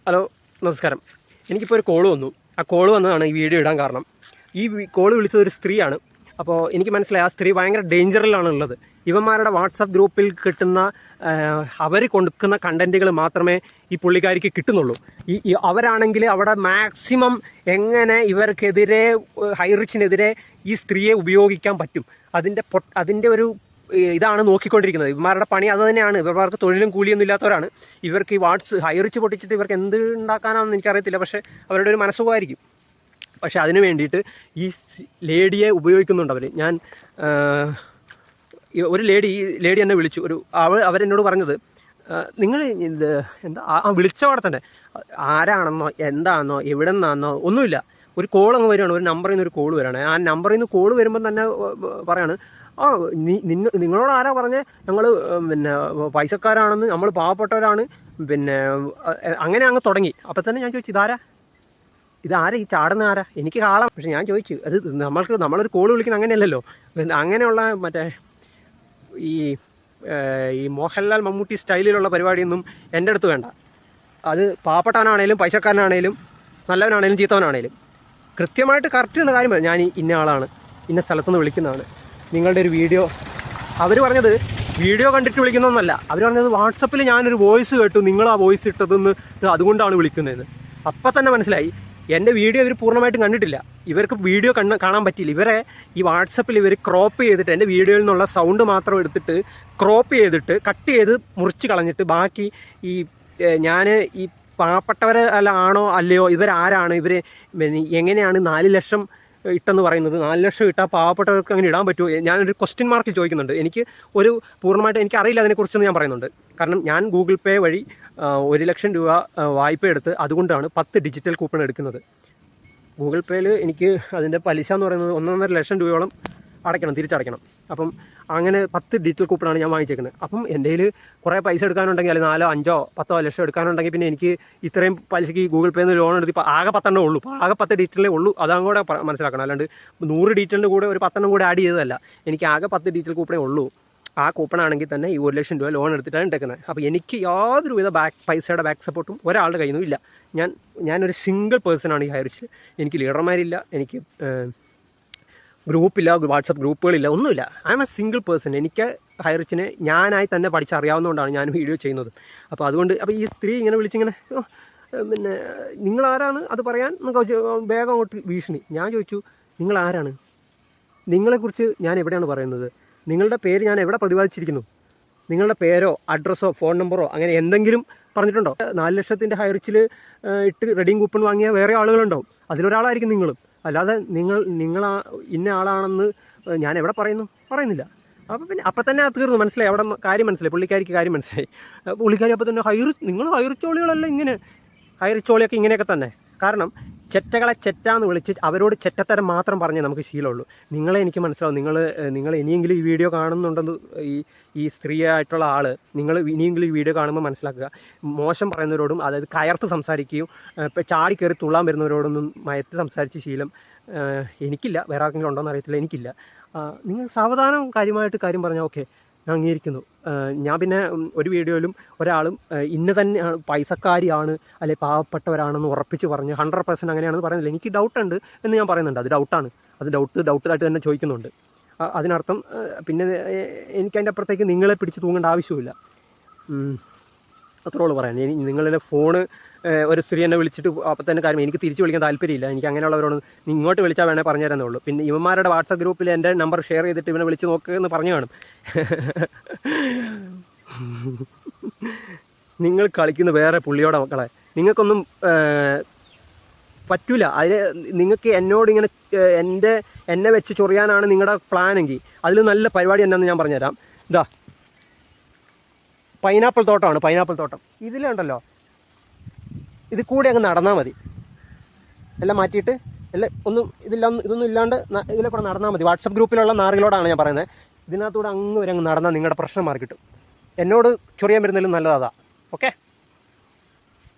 Hello, നമസ്കാരം. എനിക്കിപ്പോൾ ഒരു കോൾ വന്നു. ആ കോൾ വന്നതാണ് ഈ വീഡിയോ ഇടാൻ കാരണം. ഈ കോൾ വിളിച്ചത് ഒരു സ്ത്രീയാണ്. അപ്പോൾ എനിക്ക് മനസ്സിലായി ആ സ്ത്രീ ഭയങ്കര ഡേഞ്ചറിലാണ് ഉള്ളത്. ഇവന്മാരുടെ വാട്സപ്പ് ഗ്രൂപ്പിൽ കിട്ടുന്ന അവർ കൊടുക്കുന്ന കണ്ടൻറ്റുകൾ മാത്രമേ ഈ പുള്ളിക്കാരിക്ക് കിട്ടുന്നുള്ളൂ. അവരാണെങ്കിൽ അവിടെ മാക്സിമം എങ്ങനെ ഇവർക്കെതിരെ ഹൈറിച്ചിനെതിരെ ഈ സ്ത്രീയെ ഉപയോഗിക്കാൻ പറ്റും, അതിൻ്റെ ഒരു ഇതാണ് നോക്കിക്കൊണ്ടിരിക്കുന്നത്. ഇവന്മാരുടെ പണി അത് തന്നെയാണ്. ഇവർക്ക് തൊഴിലും കൂലിയൊന്നും ഇല്ലാത്തവരാണ്. ഇവർക്ക് ഈ ഹൈറിച്ച് പൊട്ടിച്ചിട്ട് ഇവർക്ക് എന്ത് ഉണ്ടാക്കാനാണെന്ന് എനിക്കറിയത്തില്ല. പക്ഷേ അവരുടെ ഒരു മനസ്സുഖമായിരിക്കും. പക്ഷേ അതിന് വേണ്ടിയിട്ട് ഈ ലേഡിയെ ഉപയോഗിക്കുന്നുണ്ട് അവർ. ഒരു ലേഡി എന്നെ വിളിച്ചു. അവരെന്നോട് പറഞ്ഞത്, നിങ്ങൾ ഇത് എന്താ വിളിച്ച പാടെ തന്നെ ആരാണെന്നോ എന്താണെന്നോ എവിടെ നിന്നാണെന്നോ ഒന്നുമില്ല, ഒരു കോൾ അങ്ങ് വരികയാണ്. ഒരു നമ്പറിൽ നിന്ന് ഒരു കോൾ വരികയാണ്. ആ നമ്പറിൽ നിന്ന് കോൾ വരുമ്പം തന്നെ പറയാണ്, നിങ്ങളോട് ആരാ പറഞ്ഞേ ഞങ്ങൾ പൈസക്കാരാണെന്ന്, നമ്മൾ പാവപ്പെട്ടവരാണ്, അങ്ങനെ അങ്ങ് തുടങ്ങി. അപ്പം തന്നെ ഞാൻ ചോദിച്ചു, ഇതാരാ ഈ ചാടുന്ന ആരാ? എനിക്ക് കാണാം. പക്ഷെ ഞാൻ ചോദിച്ചു, അത് നമ്മളൊരു കോൾ വിളിക്കുന്നത് അങ്ങനെയല്ലല്ലോ. അങ്ങനെയുള്ള ഈ മോഹൻലാൽ മമ്മൂട്ടി സ്റ്റൈലിലുള്ള പരിപാടിയൊന്നും എൻ്റെ അടുത്ത് വേണ്ട. അത് പാവപ്പെട്ടവനാണേലും പൈസക്കാരനാണേലും നല്ലവനാണേലും ചീത്തവനാണേലും കൃത്യമായിട്ട് കറക്റ്റ് എന്ന കാര്യം ഞാൻ ഇന്ന ആളാണ്, ഇന്ന സ്ഥലത്തുനിന്ന് വിളിക്കുന്നതാണ്, നിങ്ങളുടെ ഒരു വീഡിയോ. അവർ പറഞ്ഞത് വീഡിയോ കണ്ടിട്ട് വിളിക്കുന്നതെന്നല്ല. അവർ പറഞ്ഞത് വാട്സപ്പിൽ ഞാനൊരു വോയിസ് കേട്ടു, നിങ്ങൾ ആ വോയിസ് ഇട്ടതെന്ന്, അതുകൊണ്ടാണ് വിളിക്കുന്നതെന്ന്. അപ്പം തന്നെ മനസ്സിലായി എൻ്റെ വീഡിയോ ഇവർ പൂർണ്ണമായിട്ടും കണ്ടിട്ടില്ല. ഇവർക്ക് വീഡിയോ കാണാൻ പറ്റിയില്ല. ഇവരെ ഈ വാട്സപ്പിൽ ഇവർ ക്രോപ്പ് ചെയ്തിട്ട് എൻ്റെ വീഡിയോയിൽ നിന്നുള്ള സൗണ്ട് മാത്രം എടുത്തിട്ട് ക്രോപ്പ് ചെയ്തിട്ട് കട്ട് ചെയ്ത് മുറിച്ച് കളഞ്ഞിട്ട് ബാക്കി ഞാൻ ഈ പാവപ്പെട്ടവർ ആണോ അല്ലയോ, ഇവരാരാണ്, ഇവർ എങ്ങനെയാണ് 4 ലക്ഷം ഇട്ടെന്ന് പറയുന്നത്? 4 ലക്ഷം ഇട്ടാൽ പാവപ്പെട്ടവർക്ക് അങ്ങനെ ഇടാൻ പറ്റുമോ? ഞാനൊരു ക്വസ്റ്റ്യൻ മാർക്കിൽ ചോദിക്കുന്നുണ്ട്. എനിക്ക് പൂർണ്ണമായിട്ട് എനിക്കറിയില്ല അതിനെക്കുറിച്ചൊന്നും ഞാൻ പറയുന്നുണ്ട്. കാരണം ഞാൻ ഗൂഗിൾ പേ വഴി 1 ലക്ഷം രൂപ വായ്പ എടുത്ത് അതുകൊണ്ടാണ് 10 ഡിജിറ്റൽ കൂപ്പൺ എടുക്കുന്നത്. ഗൂഗിൾ പേയിൽ എനിക്ക് അതിൻ്റെ പലിശ എന്ന് പറയുന്നത് 1.5 ലക്ഷം രൂപയോളം തിരിച്ചടയ്ക്കണം. അപ്പം അങ്ങനെ 10 ഡിജിറ്റൽ കൂപ്പണാണ് ഞാൻ വാങ്ങിച്ചേക്കുന്നത്. അപ്പം എൻ്റെ കയ്യിൽ കുറേ പൈസ എടുക്കാനുണ്ടെങ്കിൽ, അല്ലെങ്കിൽ 4, 5, 10 ലക്ഷം എടുക്കാനുണ്ടെങ്കിൽ പിന്നെ എനിക്ക് ഇത്രയും പലിശയ്ക്ക് ഗൂഗിൾ പേയിൽ നിന്ന് ലോൺ എടുത്ത് ഇപ്പോൾ ആകെ 10 ഉള്ളൂ. ഇപ്പോൾ ആകെ 10 ഡിജിറ്റലേ ഉള്ളൂ. അതും കൂടെ മനസ്സിലാക്കണം. അല്ലാണ്ട് 100 ഡിജിറ്റലിൻ്റെ കൂടെ ഒരു 10 കൂടെ ആഡ് ചെയ്തതല്ല. എനിക്ക് ആകെ 10 ഡിജിറ്റൽ കൂപ്പണേ ഉള്ളൂ. ആ കൂപ്പണാണെങ്കിൽ തന്നെ ഈ 1 ലക്ഷം രൂപ ലോൺ എടുത്തിട്ടാണ് എടുക്കുന്നത്. അപ്പോൾ എനിക്ക് യാതൊരുവിധ പൈസയുടെ ബാക്ക് സപ്പോർട്ടും ഒരാളുടെ കയ്യിൽ നിന്നും ഇല്ല. ഞാനൊരു സിംഗിൾ പേഴ്സണാണ് ഈ ഹൈറിച്ചിൽ. എനിക്ക് ലീഡർമാരില്ല, എനിക്ക് ഗ്രൂപ്പില്ല, വാട്സപ്പ് ഗ്രൂപ്പുകളില്ല, ഒന്നുമില്ല. I M A single person. എനിക്ക് ഹൈറിച്ചിനെ ഞാനായി തന്നെ പഠിച്ചറിയാവുന്നതുകൊണ്ടാണ് ഞാൻ വീഡിയോ ചെയ്യുന്നത്. അപ്പോൾ അതുകൊണ്ട് ഈ സ്ത്രീ ഇങ്ങനെ വിളിച്ചിങ്ങനെ നിങ്ങളാരാണ് അത് പറയാൻ വേഗം അങ്ങോട്ട് ഭീഷണി. ഞാൻ ചോദിച്ചു, നിങ്ങളാരാണ്? നിങ്ങളെക്കുറിച്ച് ഞാൻ എവിടെയാണ് പറയുന്നത്? നിങ്ങളുടെ പേര് ഞാൻ എവിടെ പ്രതിപാദിച്ചിരിക്കുന്നു? നിങ്ങളുടെ പേരോ അഡ്രസ്സോ ഫോൺ നമ്പറോ അങ്ങനെ എന്തെങ്കിലും പറഞ്ഞിട്ടുണ്ടോ? 4 ലക്ഷത്തിൻ്റെ ഹൈറിച്ചിൽ ഇട്ട് റെഡിങ് കൂപ്പൺ വാങ്ങിയ വേറെ ആളുകളുണ്ടാവും. അതിലൊരാളായിരിക്കും നിങ്ങളും. അല്ലാതെ നിങ്ങൾ ഇന്ന ആളാണെന്ന് ഞാൻ എവിടെ പറയുന്നില്ല. അപ്പം തന്നെ അത് തീർന്നു. മനസ്സിലായി, അവിടെ കാര്യം മനസ്സിലായി, പുള്ളിക്കാരിക്ക് കാര്യം മനസ്സിലായി. പുള്ളിക്കാരി അപ്പം തന്നെ നിങ്ങൾ ഹൈറിച്ചോളികളല്ല, ഇങ്ങനെ ഹൈറിച്ചോളിയൊക്കെ ഇങ്ങനെയൊക്കെ തന്നെ. കാരണം ചെറ്റകളെ ചെറ്റാന്ന് വിളിച്ച് അവരോട് ചെറ്റത്തരം മാത്രം പറഞ്ഞേ നമുക്ക് ശീലമുള്ളൂ. നിങ്ങളെ എനിക്ക് മനസ്സിലാവും. നിങ്ങൾ ഇനിയെങ്കിലും ഈ വീഡിയോ കാണുന്നുണ്ടെന്ന് ഈ സ്ത്രീയായിട്ടുള്ള ആൾ, നിങ്ങൾ ഇനിയെങ്കിലും ഈ വീഡിയോ കാണുമ്പോൾ മനസ്സിലാക്കുക. മോശം പറയുന്നവരോടും, അതായത് കയർത്ത് സംസാരിക്കുകയും ഇപ്പോൾ ചാടി കയറി തുള്ളാൻ വരുന്നവരോടൊന്നും മയത്ത് സംസാരിച്ച ശീലം എനിക്കില്ല. വേറെ ആർക്കെങ്കിലും ഉണ്ടോയെന്ന് അറിയത്തില്ല, എനിക്കില്ല. നിങ്ങൾ സാവധാനം കാര്യമായിട്ട് കാര്യം പറഞ്ഞാൽ ഓക്കെ, ഞാൻ അംഗീകരിക്കുന്നു. ഞാൻ പിന്നെ ഒരു വീഡിയോയിലും ഒരാളും ഇന്ന തന്നെയാണ്, പൈസക്കാരിയാണ് അല്ലെ പാവപ്പെട്ടവരാണെന്ന് ഉറപ്പിച്ച് പറഞ്ഞ് 100% അങ്ങനെയാണെന്ന് പറയുന്നില്ല. എനിക്ക് ഡൗട്ടുണ്ട് എന്ന് ഞാൻ പറയുന്നുണ്ട്. അത് ഡൗട്ടാണ്. അത് ഡൗട്ടായിട്ട് തന്നെ ചോദിക്കുന്നുണ്ട്. അതിനർത്ഥം പിന്നെ എനിക്കതിൻ്റെ അപ്പുറത്തേക്ക് നിങ്ങളെ പിടിച്ച് തൂങ്ങേണ്ട ആവശ്യമില്ല. അത്രേ ഉള്ളൂ പറയാൻ. നിങ്ങളുടെ ഫോണ് ഒരു സ്ത്രീ എന്നെ വിളിച്ചിട്ട് അപ്പം തന്നെ കാര്യം എനിക്ക് തിരിച്ച് വിളിക്കാൻ താല്പര്യമില്ല. എനിക്ക് അങ്ങനെയുള്ളവരോട് ഇങ്ങോട്ട് വിളിച്ചാൽ വേണേൽ പറഞ്ഞു തരാനേ ഉള്ളൂ. പിന്നെ ഇവന്മാരുടെ വാട്സപ്പ് ഗ്രൂപ്പിൽ എൻ്റെ നമ്പർ ഷെയർ ചെയ്തിട്ട് ഇവനെ വിളിച്ച് നോക്കുകയെന്ന് പറഞ്ഞു കാണും. നിങ്ങൾ കളിക്കുന്ന വേറെ പുള്ളിയോടെ മക്കളെ, നിങ്ങൾക്കൊന്നും പറ്റില്ല. അതിന് നിങ്ങൾക്ക് എന്നോടിങ്ങനെ എന്നെ വെച്ച് ചൊറിയാനാണ് നിങ്ങളുടെ പ്ലാനെങ്കിൽ അതിൽ നല്ല പരിപാടി എന്നാന്ന് ഞാൻ പറഞ്ഞുതരാം. ഇതാ പൈനാപ്പിൾ തോട്ടമാണ്, പൈനാപ്പിൾ തോട്ടം. ഇതിലുണ്ടല്ലോ, ഇത് കൂടെ അങ്ങ് നടന്നാൽ മതി. എല്ലാം മാറ്റിയിട്ട് ഇതൊന്നും ഇല്ലാണ്ട് ഇതിലെ കൂടെ നടന്നാൽ മതി. വാട്സപ്പ് ഗ്രൂപ്പിലുള്ള നാറുകളോടാണ് ഞാൻ പറയുന്നത്. ഇതിനകത്തൂടെ അങ്ങ് വരെ അങ്ങ് നടന്നാൽ നിങ്ങളുടെ പ്രശ്നം മാറി കിട്ടും. എന്നോട് ചൊറിയാൻ വരുന്നതിലും നല്ലതാണ്. ഓക്കെ.